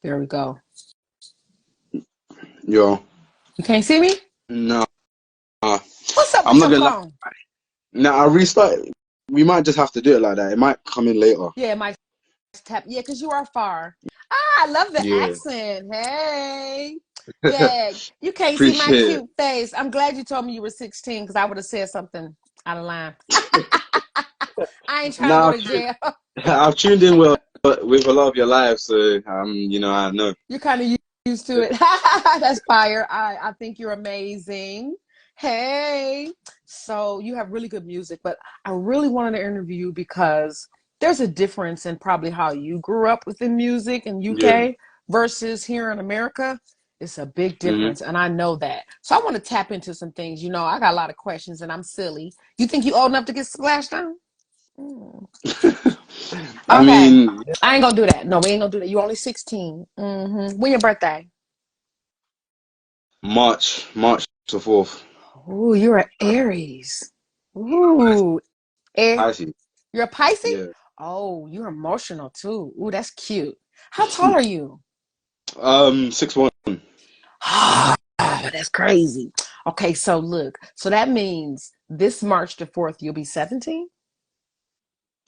There we go. Yo. You can't see me? No. What's up I'm with not your gonna lie. phone? No, I restarted. We might just have to do it like that. It might come in later. Yeah, my tap. Yeah, because you are far. Ah, I love the Yeah. accent. Hey. Yeah, you can't see my Appreciate it. cute face. I'm glad you told me you were 16 because I would have said something out of line. I ain't trying to go Now to jail. I've tuned in with a lot of your lives, so I know. You're kind of used to it. That's fire. I think you're amazing. Hey. So you have really good music, but I really wanted to interview you because there's a difference in probably how you grew up within music in Yeah. UK versus here in America. It's a big hmm difference, and I know that. So I want to tap into some things. You know, I got a lot of questions, and I'm silly. You think you old enough to get splashed down? Mm. I Okay. mean, I ain't gonna do that. No, we ain't gonna do that. You only 16. When your birthday? March the 4th. Ooh, you're an Aries. Ooh, I see. you're a Pisces? Yeah. Oh, you're emotional too. Ooh, that's cute. How tall are you? 6'1". Ah, that's crazy. Okay, so look, so that means this March the 4th, you'll be 17.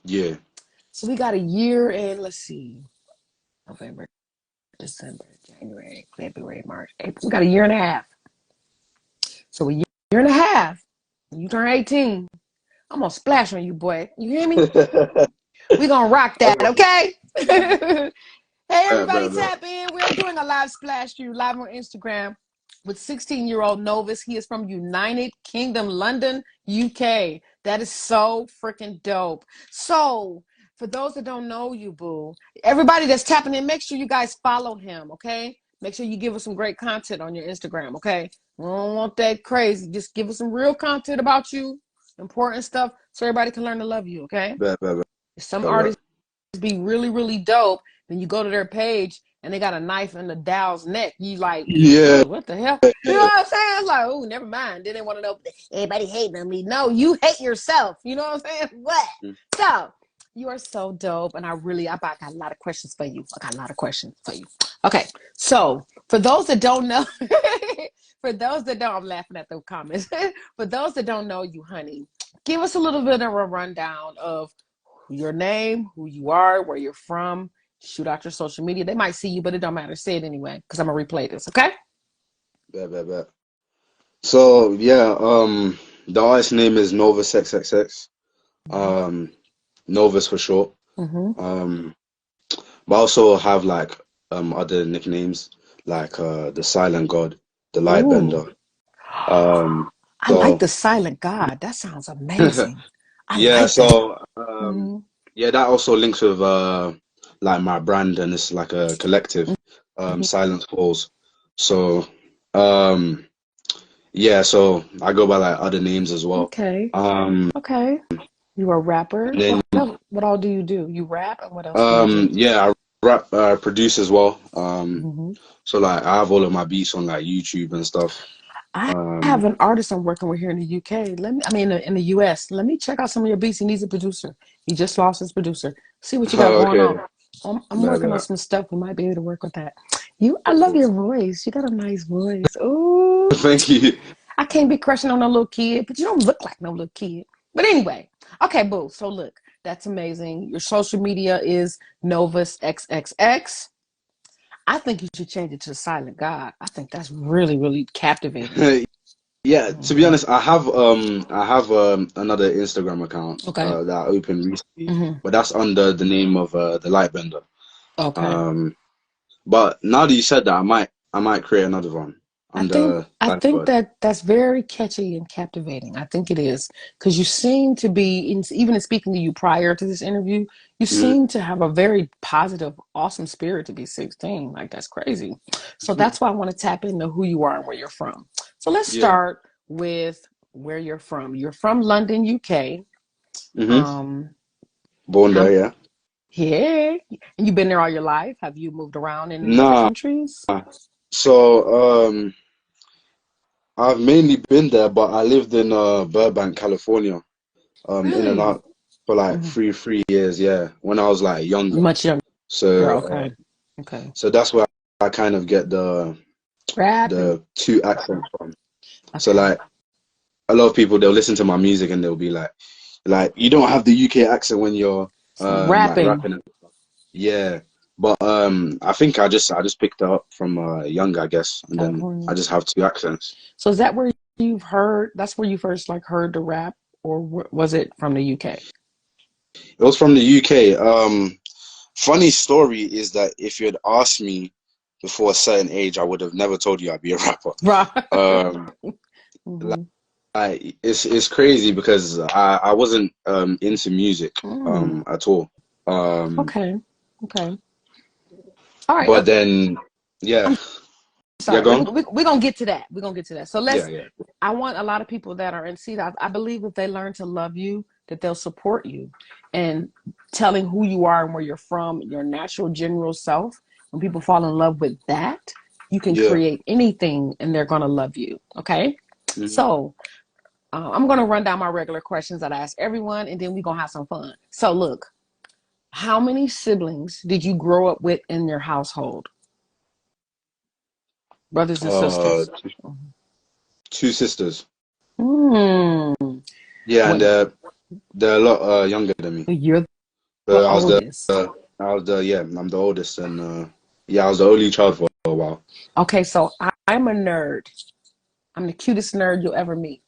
Yeah. So we got a year and let's see, November, December, January, February, March, April. We got a year and a half. So a year and a half, you turn 18. I'm gonna splash on you, boy. You hear me? We gonna rock that, okay? Hey, everybody, Bet. tap in. We're doing a live splash view live on Instagram with 16-year-old Novus. He is from United Kingdom, London, UK. That is so freaking dope. So, for those that don't know you, boo, everybody that's tapping in, make sure you guys follow him, okay? Make sure you give us some great content on your Instagram, okay? We don't want that crazy. Just give us some real content about you, important stuff, so everybody can learn to love you, okay? Bet. Some artists be really, really dope. Then you go to their page and they got a knife in the Dow's neck. You like, Yeah. oh, what the hell? You know what I'm saying? It's like, oh, never mind. Then they want to know everybody hating on me. No, you hate yourself. You know what I'm saying? What? So you are so dope. And I got a lot of questions for you. Okay. So for those that don't know, I'm laughing at the comments. For those that don't know you, honey, give us a little bit of a rundown of your name, who you are, where you're from. Shoot out your social media. They might see you, but it don't matter. Say it anyway, because I'm gonna replay this. Okay? Bet. So yeah, the artist name is NOVUSXXX. Novus for short. Mm-hmm. But I also have like other nicknames like the Silent God, the Ooh, Lightbender. Um, I like so the silent God. That sounds amazing. I yeah, like that. so yeah, that also links with like my brand, and it's like a collective, Mm-hmm. Silent Falls. So um yeah, so I go by like other names as well. Okay. Um Okay. You are a rapper. and then What all do you do? You rap, and what else do you do? yeah, I rap produce as well. Mm-hmm. So like I have all of my beats on like YouTube and stuff. I have Um an artist I'm working with here in the UK. In the US. Let me check out some of your beats. He needs a producer. He just lost his producer. See what you got going okay, on. I'm working on bet. some stuff. We might be able to work with that. I love your voice. You got a nice voice. Oh, Thank you. I can't be crushing on a little kid, but you don't look like no little kid. But anyway, okay, boo. So look, that's amazing. Your social media is Novus XXX. I think you should change it to Silent God. I think that's really, really captivating. Yeah, to be Hmm. honest, I have another Instagram account Okay. that I opened recently, Hmm. but that's under the name of the Lightbender. Okay. Um, but now that you said that, I might create another one under I Silent think God. that that's very catchy and captivating. I think it is because you seem to be, even in speaking to you prior to this interview, you Mhm. seem to have a very positive, awesome spirit to be 16. Like that's crazy. So that's why I want to tap into who you are and where you're from. So let's Yeah. start with where you're from. You're from London, UK. hmm Um, Born how, there, yeah. yeah, and you've been there all your life. Have you moved around in other Nah. countries? So I've mainly been there, but I lived in Burbank, California, in and Really? out for like Mhm. three years, yeah, when I was like younger. Much younger. So Okay. Okay. So that's where I kind of get Rapping. the two accents from. So Okay. like a lot of people, they'll listen to my music and they'll be like you don't have the UK accent when you're like Rapping. rapping. Yeah, but I think I just picked it up from young, I guess, and then California. I just have two accents. So is that where you've heard? That's where you first like heard the rap, or was it from the UK? It was from the UK. Funny story is that if you had asked me before a certain age, I would have never told you I'd be a rapper. Right. Um, Hmm. it's crazy because I wasn't into music Mm. at all. Okay. Okay. All right. But then yeah, I'm yeah, sorry. go on. We're gonna get to that. We're gonna get to that. So Yeah, let's. yeah. I want a lot of people that are in seat. I believe if they learn to love you, that they'll support you, and telling who you are and where you're from, your natural general self. When people fall in love with that, you can Yeah. create anything, and they're gonna love you. Okay. Mhm. So I'm gonna run down my regular questions that I ask everyone, and then we're gonna have some fun. So look, how many siblings did you grow up with in your household? Brothers and Uh, sisters. two sisters. Hmm. Yeah, and What? they're a lot younger than me. You're the So oldest. yeah, I'm the oldest, and yeah, I was the only child for a while. Okay, so I'm a nerd. I'm the cutest nerd you'll ever meet.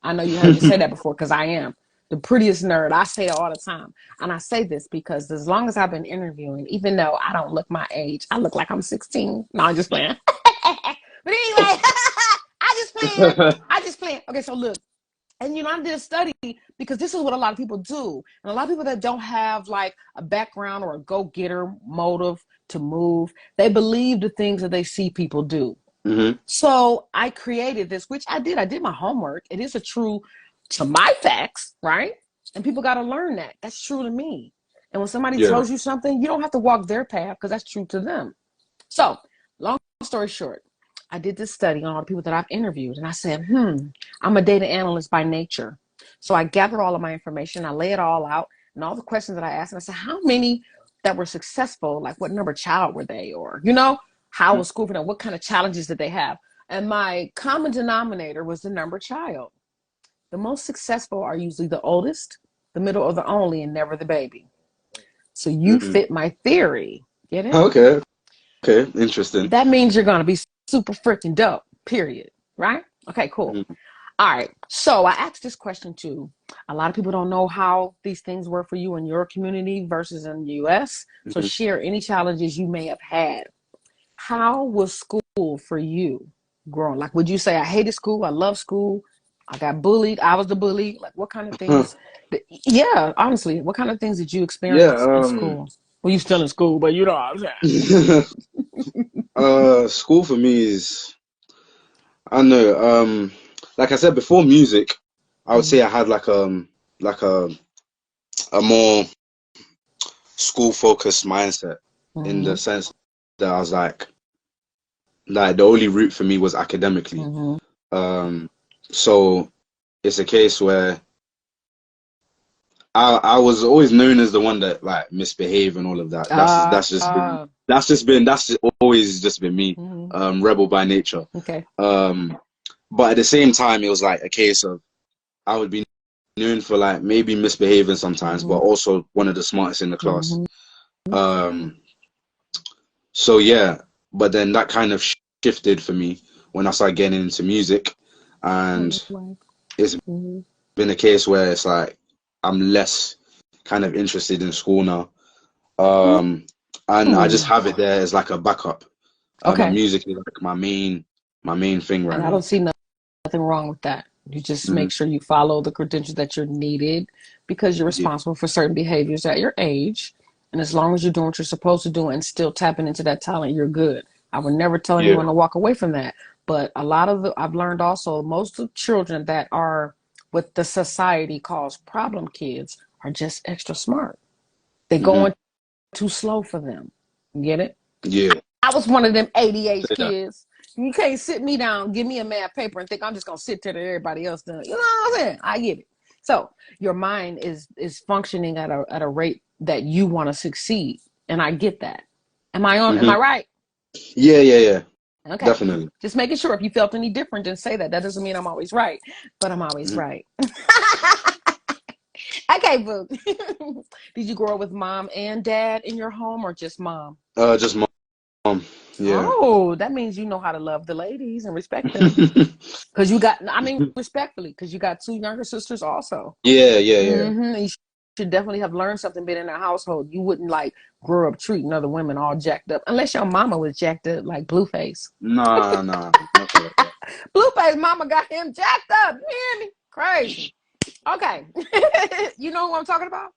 I know you heard me say that before because I am the prettiest nerd. I say it all the time. And I say this because as long as I've been interviewing, even though I don't look my age, I look like I'm 16. No, I'm just playing. But anyway, I just playing. I just playing. Okay, so look, and I did a study because this is what a lot of people do, and a lot of people that don't have like a background or a go-getter motive to move, they believe the things that they see people do. Hmm. So I created this, which I did my homework. It is a true to my facts, right? And people got to learn that that's true to me. And when somebody Yeah. tells you something, you don't have to walk their path because that's true to them. So long story short, I did this study on all the people that I've interviewed, and I said, I'm a data analyst by nature. So I gather all of my information, I lay it all out, and all the questions that I asked, and I said, how many that were successful, like what number child were they, or, how was school for them, what kind of challenges did they have? And my common denominator was the number child. The most successful are usually the oldest, the middle, or the only, and never the baby. So you Hmm. fit my theory. Get it? Okay. Okay. Interesting. That means you're going to be super freaking dope, period. Right? Okay, cool. Hmm. All right. So I asked this question too. A lot of people don't know how these things were for you in your community versus in the US. So Hmm. share any challenges you may have had. How was school for you growing? Like, would you say, I hated school? I love school. I got bullied. I was the bully. Like, what kind of Huh. things? Yeah, honestly, what kind of things did you Yeah. experience in school? Well, you still in school, but you know what I'm saying. School for me is, I don't know, like I said before music, I would Mm-hmm. say I had like a more school focused mindset in Mm-hmm. the sense that I was like the only route for me was academically. Mm-hmm. Um, so it's a case where I was always known as the one that like misbehave and all of that. That's just always just been me. Mm-hmm. Rebel by nature. Okay. Um, but at the same time, it was like a case of I would be known for like maybe misbehaving sometimes, but Mm-hmm. also one of the smartest in the class. Mm-hmm. Um, so yeah, but then that kind of shifted for me when I started getting into music, and it's Mm-hmm. been a case where it's like I'm less kind of interested in school now. Um, and I just Mm. have it there as like a backup. But Okay. music is like my main thing right And I now. don't see nothing wrong with that. You just Hmm. make sure you follow the credentials that you're needed because you're Yeah, responsible for certain behaviors at your age. And as long as you're doing what you're supposed to do and still tapping into that talent, you're good. I would never tell yeah, anyone to walk away from that. But I've learned also, most of the children that are what the society calls problem kids are just extra smart. They're hmm, going too slow for them. You get it? yeah. I was one of them ADH Say that. kids. You can't sit me down, give me a math paper, and think I'm just gonna sit there that everybody else done. You know what I'm saying? I get it. So your mind is functioning at a rate that you want to succeed, and I get that. Am I on? Am I right? Yeah. Okay. Definitely. Just making sure. If you felt any different, then say that. That doesn't mean I'm always right, but I'm always right. Okay, boo. Did you grow up with mom and dad in your home, or just mom? Just mom. Yeah. Oh, that means you know how to love the ladies and respect them. Because you got, I mean, respectfully, because you got 2 younger sisters also. Yeah. You should definitely have learned something being in a household. You wouldn't like grow up treating other women all jacked up, unless your mama was jacked up like Blueface. Nah, nothing like that. Blueface mama got him jacked up. You hear me? Crazy. Okay. You know who I'm talking about?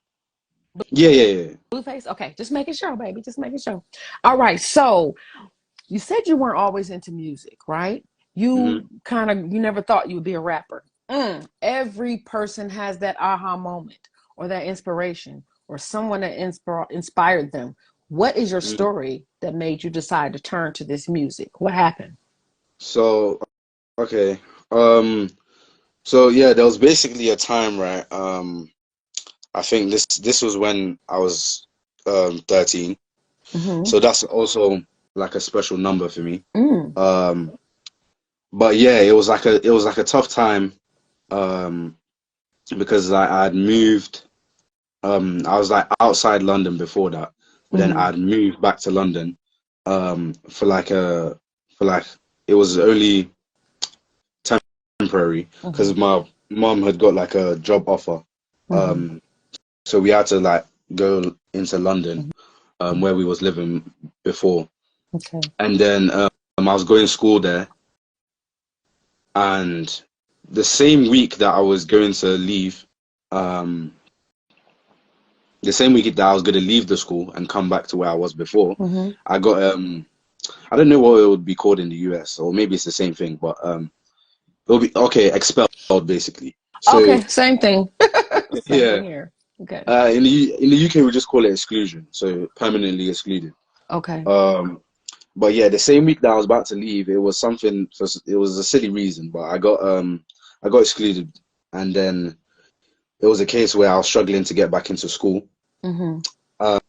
Yeah. Blueface? Okay, just making sure, baby. Just making sure. All right. So you said you weren't always into music, right? You you never thought you would be a rapper. Every person has that aha moment or that inspiration or someone that inspired them. What is your story that made you decide to turn to this music? What happened? So, okay. So yeah, there was basically a time, right? I think this was when I was 13. So that's also like a special number for me. But yeah, it was like a tough time because I'd moved. I was like outside London before that. Then I'd moved back to London for like it was only temporary because my mom had got like a job offer. So we had to like go into London where we was living before. Okay. And then I was going to school there, and the same week that I was going to leave, the same week that I was going to leave the school and come back to where I was before, I got I don't know what it would be called in the US, or maybe it's the same thing, but it'll be expelled basically. So Okay, same thing. Same yeah, thing here. Okay. in the UK we just call it exclusion, so permanently excluded. Okay. But yeah, the same week that I was about to leave, it was a silly reason, but I got excluded, and then it was a case where I was struggling to get back into school. And my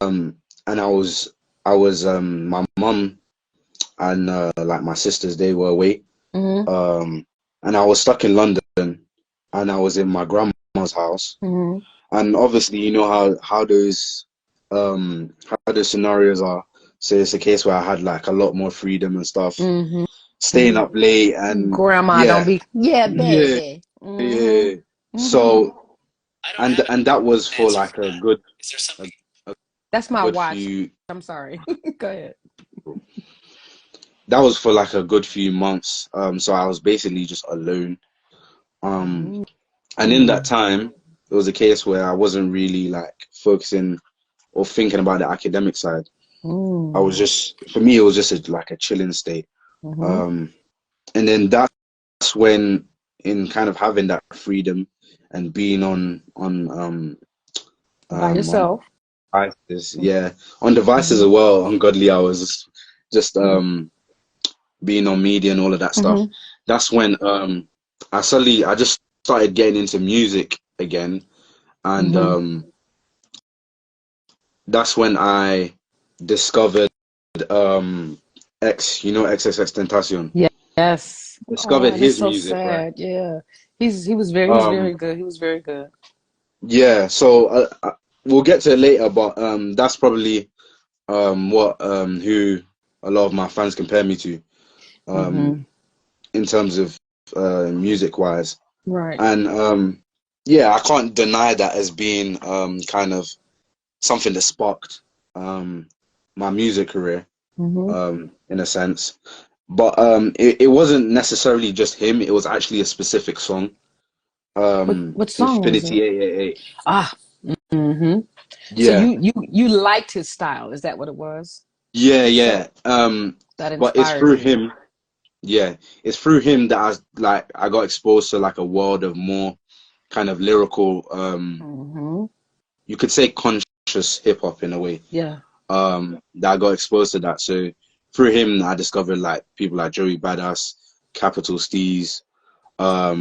mum and like my sisters, they were away. And I was stuck in London, and I was in my grandma's house. And obviously, you know how those scenarios are. So it's a case where I had like a lot more freedom and stuff, staying up late, and Grandma don't be baby. yeah. So and that was for like a good That's my watch. few. I'm sorry. Go ahead. That was for like a good few months. So I was basically just alone. And in that time, it was a case where I wasn't really like focusing or thinking about the academic side. I was for me, it was just like a chilling state. And then that's when, in kind of having that freedom and being on By yourself. On devices, on devices as well, ungodly hours, just being on media and all of that stuff. That's when I just started getting into music again, and that's when I discovered XXX Tentacion. Yes. Discovered his so music, sad. right? Yeah. He was very good. He was very good. Yeah, so we'll get to it later, but that's probably what who a lot of my fans compare me to in terms of music wise. Right. And yeah, I can't deny that as being kind of something that sparked my music career in a sense. But it wasn't necessarily just him, it was actually a specific song. What song Infinity was it? 888. Ah. So Yeah. you liked his style, is that what it was? Yeah. That But it's inspired through you. him. Yeah, it's through him that I got exposed to like a world of more kind of lyrical, you could say conscious hip hop in a way. Yeah. That I got exposed to that. So through him, I discovered like people like Joey Badass, Capital Steez, a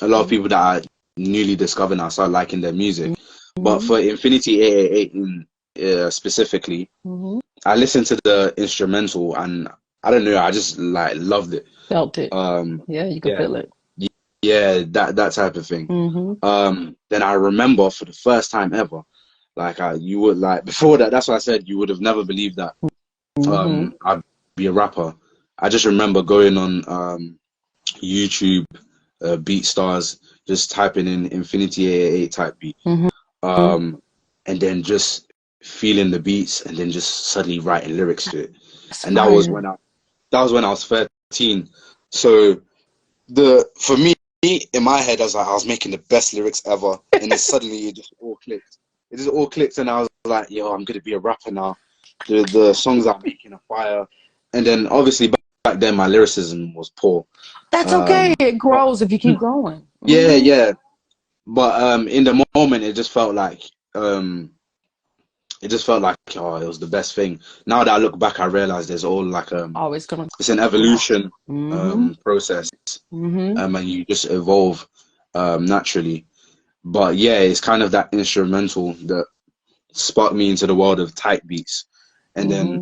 lot of people that I newly discovered and I started liking their music. But for Infinity 888 specifically, I listened to the instrumental and I don't know, I just like loved it. Felt it. Yeah, you could Yeah, feel it. yeah, that type of thing. Then I remember for the first time ever, like you would like before that. That's why I said you would have never believed that I'd be a rapper. I just remember going on YouTube, BeatStars, just typing in Infinity 888 type beat, and then just feeling the beats, and then just suddenly writing lyrics to it. That's And that was fire. when I was 13. So for me in my head, I was making the best lyrics ever, and then suddenly it just all clicked. It just all clicked, and I was like, "Yo, I'm gonna be a rapper now." The songs I'm making are fire, and then obviously back then my lyricism was poor. That's okay. It But grows if you keep going. yeah, yeah. But in the moment, it just felt like it was the best thing. Now that I look back, I realize there's all like Always gonna. it's an evolution Mm-hmm. process, Mm-hmm. and you just evolve naturally. But yeah, it's kind of that instrumental that sparked me into the world of type beats, and then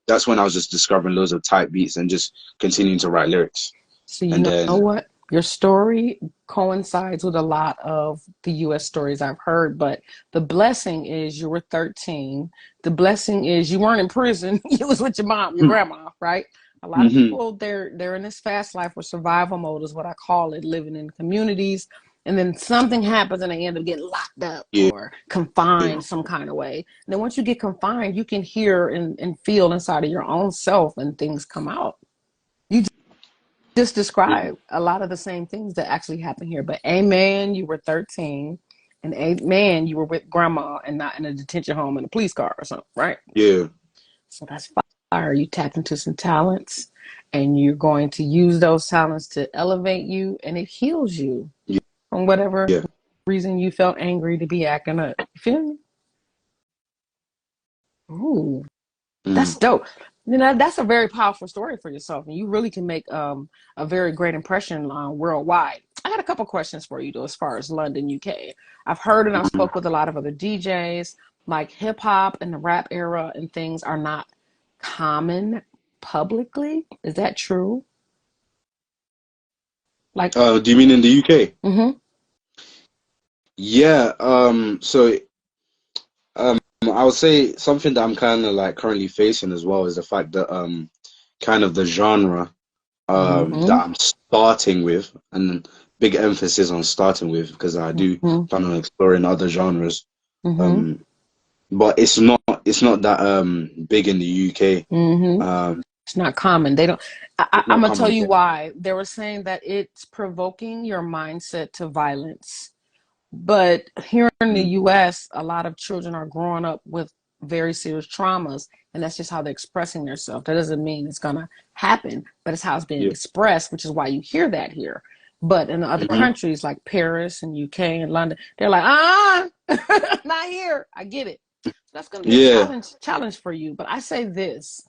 that's when I was just discovering loads of type beats and just continuing to write lyrics. So you And know then what? Your story coincides with a lot of the US stories I've heard, but the blessing is you were 13. The blessing is you weren't in prison. You was with your mom, your grandma, right? A lot of hmm people they're in this fast life where survival mode is what I call it, living in communities, and then something happens and they end up getting locked up yeah, or confined some kind of way. And then once you get confined, you can hear and feel inside of your own self and things come out. You just yeah, describe a lot of the same things that actually happen here. But amen, you were 13, and amen, you were with grandma and not in a detention home in a police car or something, right? yeah, So that's fire. You tapped into some talents, and you're going to use those talents to elevate you, and it heals you yeah, from whatever yeah. reason you felt angry to be acting up. You feel me? Ooh. That's Mm. dope. That's a very powerful story for yourself, and you really can make a very great impression worldwide. I had a couple questions for you, though, as far as London, UK. I've heard and I've spoke with a lot of other DJs, like hip hop and the rap era and things are not common publicly. Is that true? Like, Do you mean in the UK? mm-hmm, Yeah. I would say something that I'm kind of like currently facing as well is the fact that kind of the genre mm-hmm, that I'm starting with, and big emphasis on starting with because I do mm-hmm, plan on exploring other genres. mm-hmm, Um, but it's not that big in the UK. mm-hmm. It's not common. They don't. It's I'm not gonna tell common you yet. why. They were saying that it's provoking your mindset to violence. But here in the Mm, US, a lot of children are growing up with very serious traumas, and that's just how they're expressing themselves. That doesn't mean it's going to happen, but it's how it's being yeah. expressed, which is why you hear that here. But in the other hmm countries like Paris and UK and London, they're like, not here. I get it. So that's going to be a Yeah. challenge for you. But I say this,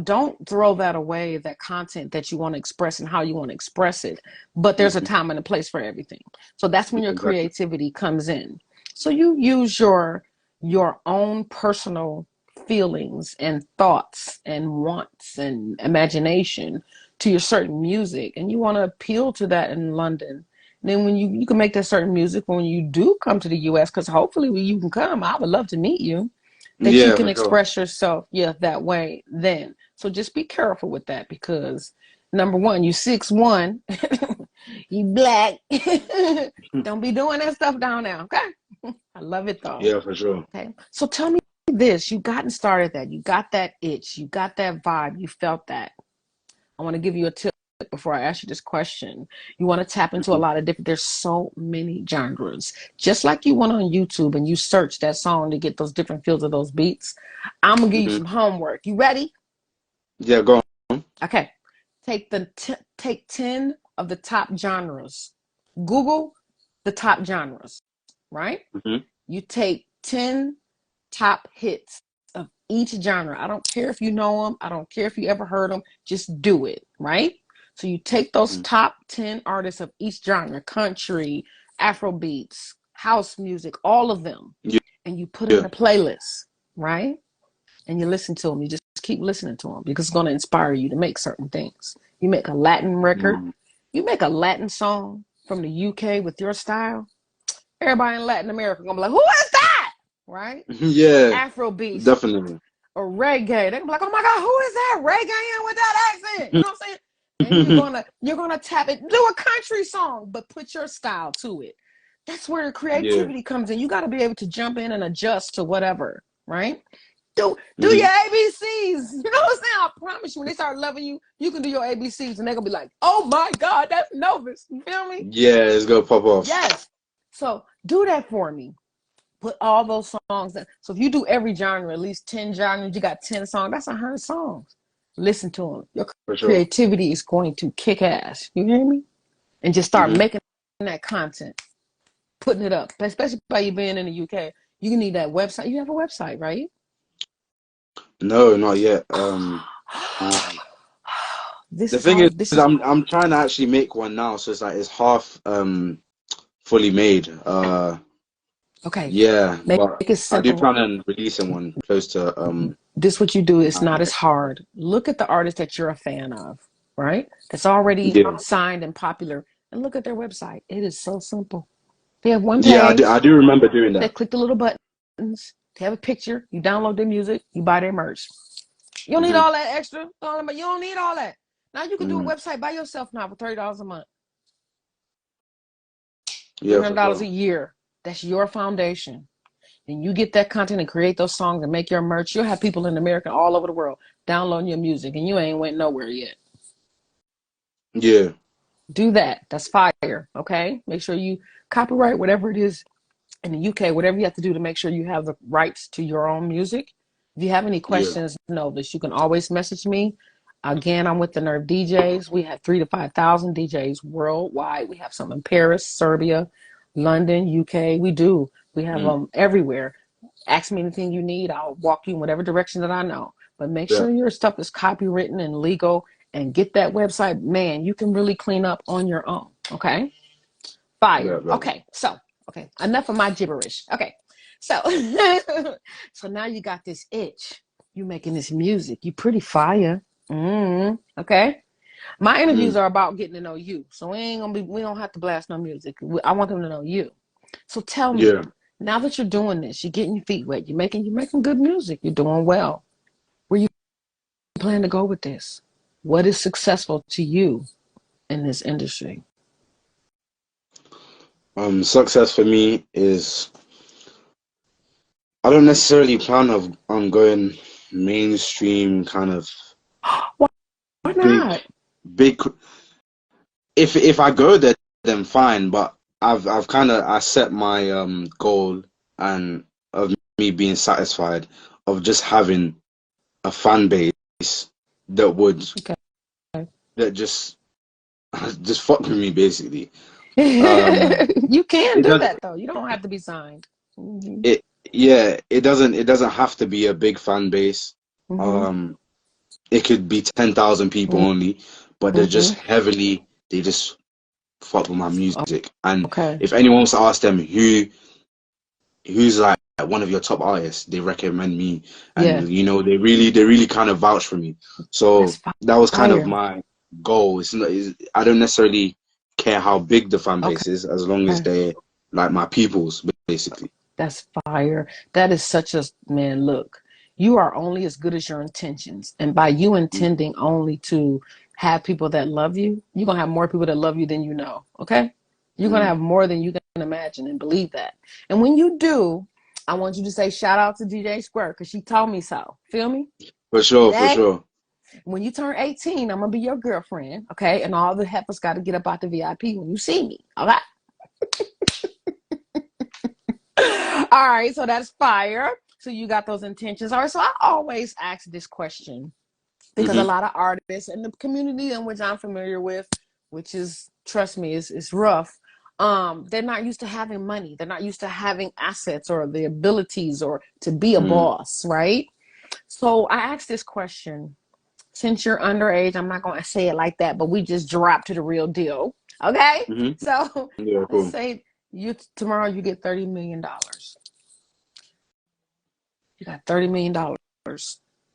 don't throw that away, that content that you want to express and how you want to express it. But there's a hmm time and a place for everything. So that's when Yeah, your exactly. creativity comes in. So you use your own personal feelings and thoughts and wants and imagination to your certain music, and you want to appeal to that in London. And then when you can make that certain music when you do come to the US, because hopefully when you can come, I would love to meet you, that you Yeah, can for sure. express yourself, yeah, that way then. So just be careful with that because number one, you 6'1", you black. Don't be doing that stuff down there, okay? I love it though. Yeah, for sure. Okay. So tell me this. You gotten started that. You got that itch. You got that vibe. You felt that. I want to give you a tip before I ask you this question. You want to tap into a hmm lot of different, there's so many genres. Just like you went on YouTube and you searched that song to get those different feels of those beats, I'm going to give you hmm some homework. You ready? Yeah, go on. Okay. Take 10 of the top genres. Google the top genres, right? hmm You take 10 top hits of each genre. I don't care if you know them. I don't care if you ever heard them. Just do it, right? So you take those hmm top 10 artists of each genre, country, Afro beats, house music, all of them. and you put it in a playlist, right? And you listen to them. You just keep listening to them because it's going to inspire you to make certain things. You make a Latin record, you make a Latin song from the UK with your style. Everybody in Latin America gonna be like, "Who is that?" Right? Yeah, Afro beats definitely. or reggae. They're gonna be like, "Oh my God, who is that reggae with that accent?" You know what I'm saying? And you're gonna tap it. Do a country song, but put your style to it. That's where the Yeah. creativity comes in. You got to be able to jump in and adjust to whatever, right? Do your ABCs. You know what I'm saying? I promise you, when they start loving you, you can do your ABCs, and they're gonna be like, "Oh my God, that's Novus." You feel me? Yeah, it's gonna pop off. Yes. So do that for me. Put all those songs in. So if you do every genre, at least 10 genres, you got 10 songs. That's 100 songs. Listen to them. Your For sure. creativity is going to kick ass. You hear me? And just start making that content, putting it up. Especially by you being in the UK, you can need that website. You have a website, right? No, not yet. This The is thing all. is, This is I'm trying to actually make one now, so it's like it's half fully made. okay. Yeah, Make but it I do simple. plan on releasing one close to This what you do. It's not as next. hard. Look at the artist that you're a fan of, right? That's already Yeah. signed and popular, and look at their website. It is so simple. They have one Yeah, page. I do remember doing They that. click the little buttons. They have a picture. You download their music. You buy their merch. You don't need all that extra. You don't need all that. Now you can do a website by yourself now for $30 a month, Yeah, for $300 a sure. year. That's your foundation. And you get that content and create those songs and make your merch. You'll have people in America all over the world downloading your music, and you ain't went nowhere yet. Yeah. Do that. That's fire. Okay. Make sure you copyright whatever it is in the UK, whatever you have to do to make sure you have the rights to your own music. If you have any Yeah. questions, know this. You can always message me. Again, I'm with the Nerve DJs. We have 3,000 to 5,000 DJs worldwide. We have some in Paris, Serbia, London, UK. We do. We have them everywhere. Ask me anything you need. I'll walk you in whatever direction that I know. But make Yeah. sure your stuff is copywritten and legal, and get that website. Man, you can really clean up on your own. Okay? Yeah, Fire. yeah. Okay, so enough of my gibberish. Okay, so so now you got this itch. You making this music. You pretty fire. Okay. My interviews are about getting to know you, so we don't have to blast no music. I want them to know you. So tell me, Yeah. now that you're doing this, you're getting your feet wet. You're making good music. You're doing well. Where you plan to go with this? What is successful to you in this industry? Success for me is I don't necessarily plan on going mainstream kind of Why big not? big if I go there then fine, but I've kind of I set my goal and of me being satisfied of just having a fan base that would Okay. that just fuck with me basically. You can It do does that though. You don't have to be signed. Mm-hmm. it yeah, it doesn't have to be a big fan base. Mm-hmm. Um it could be 10,000 people only, but Mm-hmm. they just fuck with my music. And Okay. if anyone wants to ask them who's like one of your top artists, they recommend me, Yeah. and they really kind of vouch for me. So That's that was kind of fire. my goal. I don't necessarily care how big the fan Okay. base is, as long as they're like my peoples, basically. That's fire. That is such a man. Look, you are only as good as your intentions. And by you intending only to have people that love you, you're going to have more people that love you than you know. Okay. You're going to Mm. have more than you can imagine, and believe that. And when you do, I want you to say shout out to DJ Square because she told me so. Feel me? For sure, for That sure. when you turn 18, I'm going to be your girlfriend. Okay. And all the heifers got to get up out the VIP when you see me. All right. All right, so that's fire. So you got those intentions. All right, so I always ask this question because a Hmm. lot of artists in the community in which I'm familiar with, which is, trust me, is rough. They're not used to having money. They're not used to having assets or the abilities or to be a Mm. boss, right? So I asked this question. Since you're underage, I'm not going to say it like that, but we just dropped to the real deal. Okay? Hmm. So Yeah, let's cool. say tomorrow you get $30 million. You got $30 million.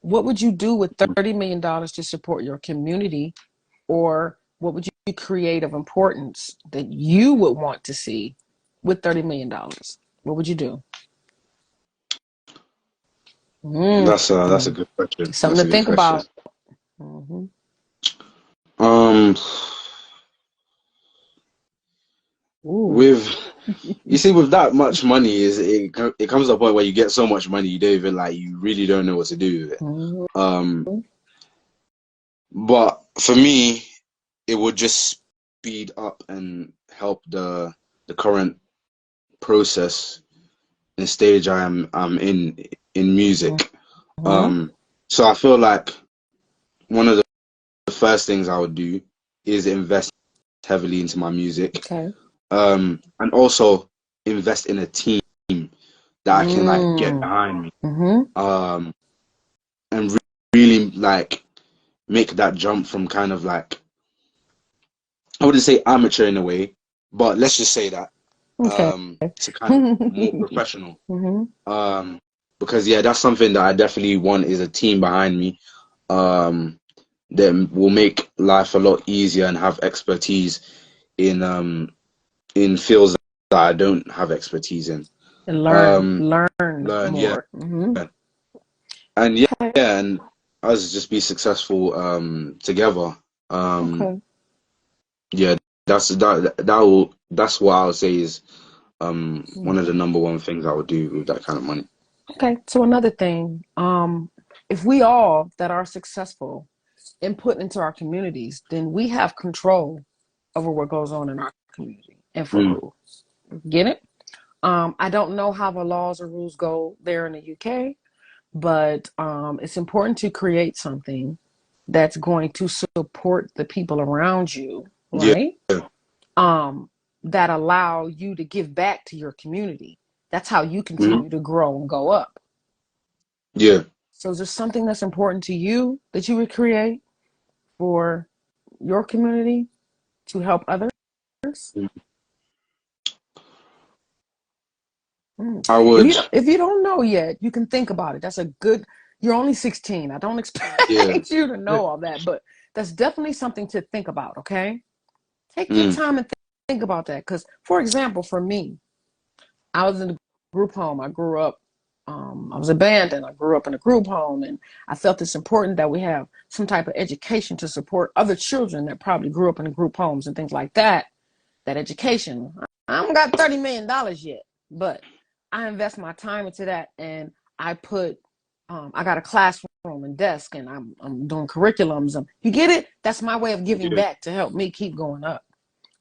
What would you do with $30 million to support your community? Or what would you create of importance that you would want to see with $30 million? What would you do? That's a good question. Something That's a to good think question. about. Mm-hmm. Um, with You see, with that much money, it comes to a point where you get so much money, you don't even like, you really don't know what to do with it. Mm-hmm. But for me, it would just speed up and help the current process and stage I'm in music. So I feel like one of the first things I would do is invest heavily into my music. Okay. And also invest in a team that I can like get behind me. And really like make that jump from kind of like, I wouldn't say amateur in a way, but let's just say that to kind of more professional. Because yeah, that's something that I definitely want, is a team behind me. That will make life a lot easier and have expertise in fields that I don't have expertise in. And learn Yeah. more. And yeah, and us just be successful together. Yeah, that's what I would say is one of the number one things I would do with that kind of money. Okay, so another thing, if we all that are successful input into our communities, then we have control over what goes on in our community and for who. Get it? I don't know how the laws or rules go there in the UK, but it's important to create something that's going to support the people around you, right? That allow you to give back to your community. That's how you continue to grow and go up. Yeah. So is there something that's important to you that you would create for your community to help others? I would. If you don't know yet, you can think about it. That's a good. You're only 16. I don't expect you to know all that, but that's definitely something to think about. Okay, take your time and think about that. Because, for example, for me, I was in a group home. I grew up. I was abandoned. I grew up in a group home, and I felt it's important that we have some type of education to support other children that probably grew up in group homes and things like that. That education. I don't got $30 million yet, but I invest my time into that, and I put. I got a classroom and desk, and I'm doing curriculums. You get it? That's my way of giving back to help me keep going up.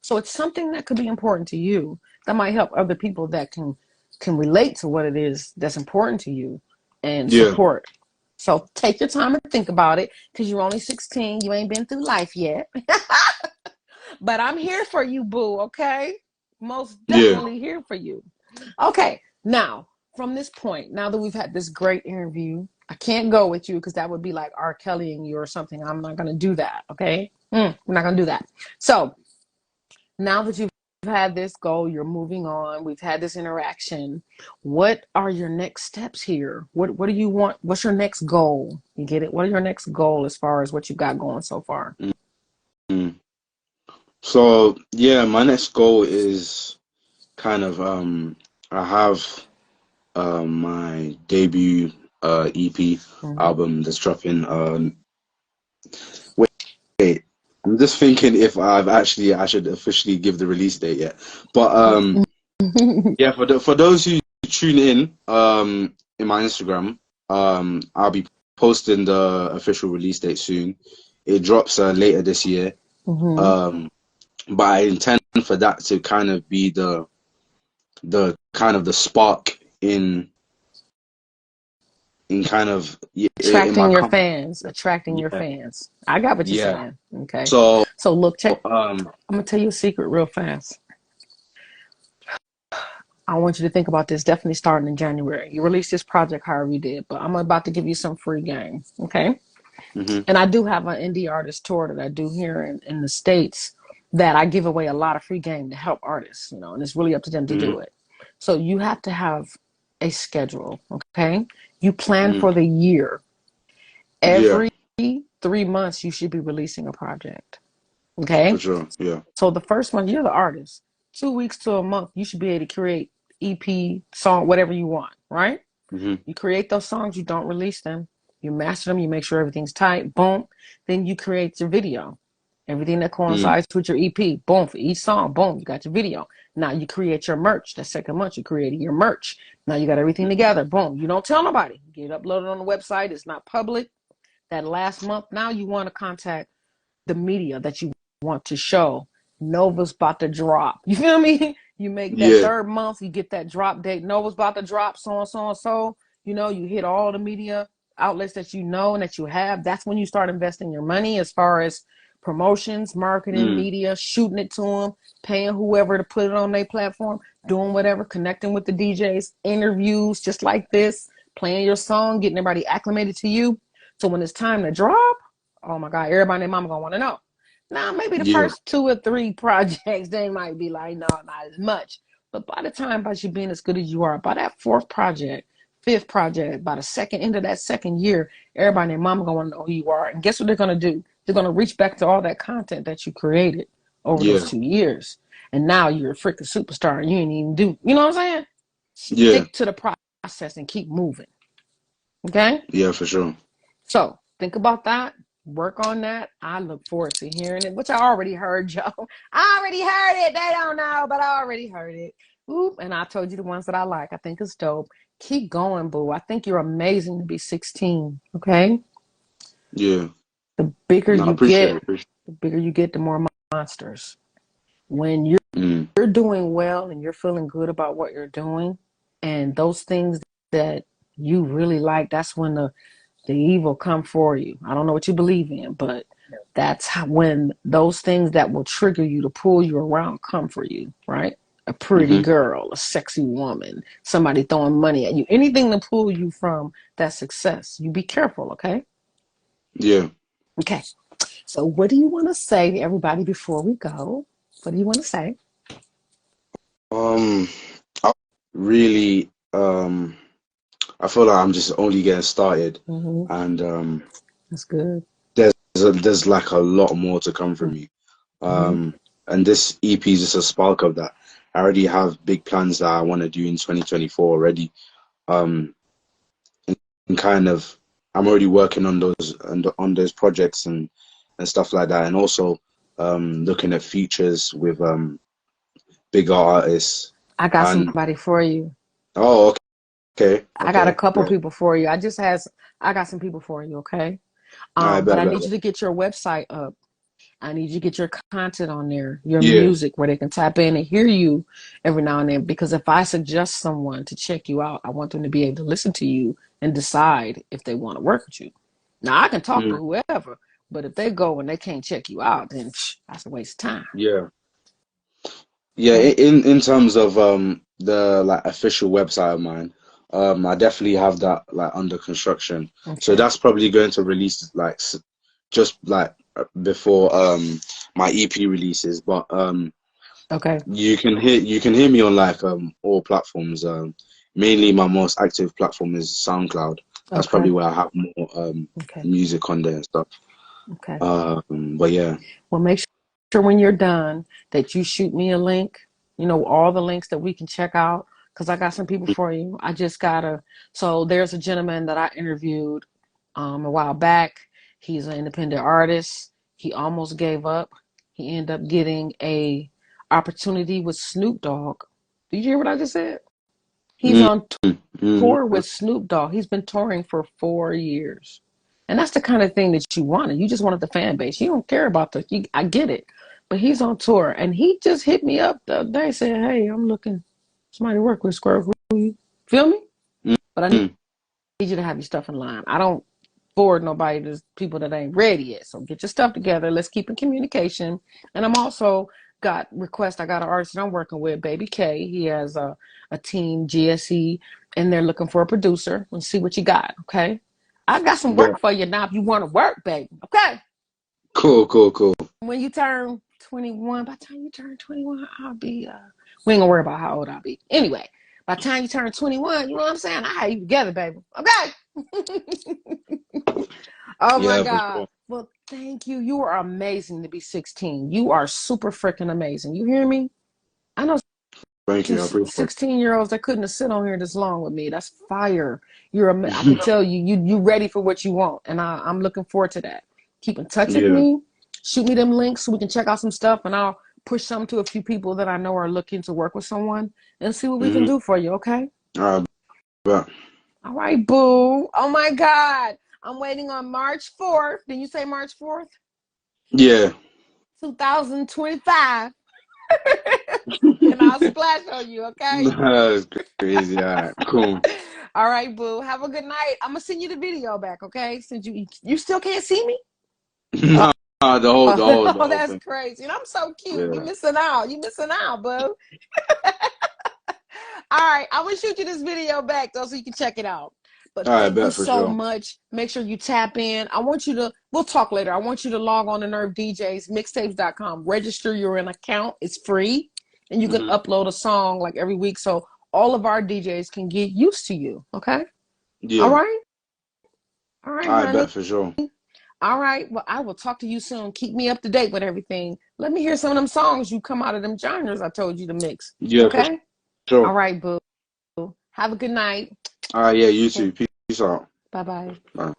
So it's something that could be important to you that might help other people that can relate to what it is that's important to you and support. So take your time and think about it, because you're only 16. You ain't been through life yet. But I'm here for you, boo, okay? Most definitely here for you. Okay, now, from this point, now that we've had this great interview, I can't go with you because that would be like R. Kellying you or something. I'm not going to do that, okay? We're not going to do that. So now that you've had this goal, you're moving on, we've had this interaction, what are your next steps here? What do you want? What's your next goal? You get it? What are your next goal as far as what you've got going so far? So yeah, my next goal is kind of I have my debut EP album that's dropping. Wait, I'm just thinking if I should officially give the release date yet. But yeah, for those who tune in my Instagram, I'll be posting the official release date soon. It drops later this year. But I intend for that to kind of be the kind of the spark in kind of attracting your fans. I got what you're saying. Okay. So look, I'm gonna tell you a secret real fast. I want you to think about this. Definitely starting in January. You release this project however you did, but I'm about to give you some free game. Okay. And I do have an indie artist tour that I do here in the States that I give away a lot of free game to help artists, and it's really up to them to do it. So you have to have a schedule, okay? You plan Mm. for the year. Yeah, Every 3 months, you should be releasing a project. Okay? for sure. Yeah. So the first month, you're the artist. 2 weeks to a month, you should be able to create EP, song, whatever you want, right? Hmm. You create those songs, you don't release them. You master them, you make sure everything's tight, boom. Then you create your video. Everything that Mm. coincides with your EP, boom, for each song, boom, you got your video. Now you create your merch. The second month, you created your merch. Now you got everything together, boom. You don't tell nobody. Get it uploaded on the website, it's not public. That last month, now you want to contact the media that you want to show. Nova's about to drop. You feel me? You make that Yeah. third month, you get that drop date. Nova's about to drop, so and so and so. You know, you hit all the media outlets that you know and that you have. That's when you start investing your money as far as promotions, marketing, Mm. media, shooting it to them, paying whoever to put it on their platform, doing whatever, connecting with the DJs, interviews just like this, playing your song, getting everybody acclimated to you. So when it's time to drop, oh my God, everybody and their mama gonna want to know. Now, maybe the Yeah. first 2 or 3 projects, they might be like, no, not as much. But by the time, by you being as good as you are, by that 4th project, 5th project, by the second end of that second year, everybody and their mama gonna want to know who you are. And guess what they're gonna do? They're gonna reach back to all that content that you created over those Yeah. 2 years. And now you're a freaking superstar and you ain't even do, you know what I'm saying? Yeah. Stick to the process and keep moving. Okay? Yeah, for sure. So think about that. Work on that. I look forward to hearing it, which I already heard, Joe. I already heard it. They don't know, but I already heard it. Oop, and I told you the ones that I like. I think it's dope. Keep going, boo. I think you're amazing to be 16. Okay? Yeah. The bigger No, I you appreciate get, it. Appreciate the more monsters. When you're it. Mm. doing well and you're feeling good about what you're doing, and those things that you really like, that's when the evil come for you. I don't know what you believe in, but that's how, when those things that will trigger you to pull you around come for you, right? A pretty Hmm. girl, a sexy woman, somebody throwing money at you, anything to pull you from that success. You be careful, okay? Yeah. Okay. So what do you want to say to everybody before we go? What do you want to say? Um, I really, I feel like I'm just only getting started, Mm-hmm. and That's good. there's like a lot more to come from me. Mm-hmm. And this EP is just a spark of that. I already have big plans that I want to do in 2024 already. Um, and kind of, I'm already working on those projects and stuff like that, and also looking at features with bigger artists. I got And somebody for you. oh, okay, I got a okay, couple bet. people for you. I got some people for you, okay? I But bet, I bet, need bet. you to get your website up. I need you to get your content on there, your Yeah, music, where they can tap in and hear you every now and then. Because if I suggest someone to check you out, I want them to be able to listen to you and decide if they want to work with you. Now, I can talk to mm, whoever, but if they go and they can't check you out, then that's a waste of time. yeah, yeah. Okay? In terms of the like official website of mine, I definitely have that like under construction. So Okay. that's probably going to release like just like before my EP releases, but Okay. you can hear me on like all platforms. Mainly my most active platform is SoundCloud. That's probably Okay. where I have more Okay. music on there and stuff. Okay. But yeah, Well, make sure when you're done that you shoot me a link, all the links that we can check out, because I got some people for you. I just gotta, so there's a gentleman that I interviewed a while back. He's an independent artist. He almost gave up. He ended up getting a opportunity with Snoop Dogg. Did you hear what I just said? He's mm, on mm, tour with Snoop Dogg. He's been touring for 4 years. And that's the kind of thing that you wanted. You just wanted the fan base. You don't care about I get it. But he's on tour. And he just hit me up the other day, said, hey, I'm looking somebody to work with, Square. Feel me? mm, But I need mm. you to have your stuff in line. I don't forward nobody to people that ain't ready yet. So get your stuff together. Let's keep in communication. And I'm also got requests. I got an artist that I'm working with, Baby K. He has a team, GSE, and they're looking for a producer. Let's see what you got, okay? I got some But work for you now if you want to work, baby. Okay. cool, cool, cool. When you turn 21, by the time you turn 21, I'll be we ain't gonna worry about how old I'll be. Anyway, By the time you turn 21, you know what I'm saying? I have you together, baby. Okay. Oh my Yeah, for God. sure. Well, thank you. You are amazing to be 16. You are super freaking amazing. You hear me? I know Thank some you. I appreciate it. 16-year-olds that couldn't have sit on here this long with me. That's fire. I can tell you ready for what you want. And I'm looking forward to that. Keep in touch with Yeah. me. Shoot me them links so we can check out some stuff, and I'll push some to a few people that I know are looking to work with someone and see what we can do for you, okay? Bet. All right, boo. Oh my God. I'm waiting on March 4th. Did you say March 4th? Yeah. 2025. And I'll splash on you, okay? That's crazy. All right, cool. All right, boo. Have a good night. I'm gonna send you the video back, okay? Since you still can't see me. Nah, the Oh, whole that's thing. crazy. And I'm so cute. You Yeah. missing out. You missing out, boo. All right, I'm gonna shoot you this video back though, so you can check it out. But All right, thank you bet for so sure. much. Make sure you tap in. I want you to, we'll talk later. I want you to log on to Nerve DJs, mixtapes.com. Register your account. It's free. And you can upload a song like every week so all of our DJs can get used to you. Okay? Yeah. All right? All right, All right, honey. bet for sure. All right. Well, I will talk to you soon. Keep me up to date with everything. Let me hear some of them songs you come out of them genres I told you to mix. Yeah, for Okay? sure. All right, boo. Have a good night. All right, yeah, you too. Peace out. Bye-bye. Bye.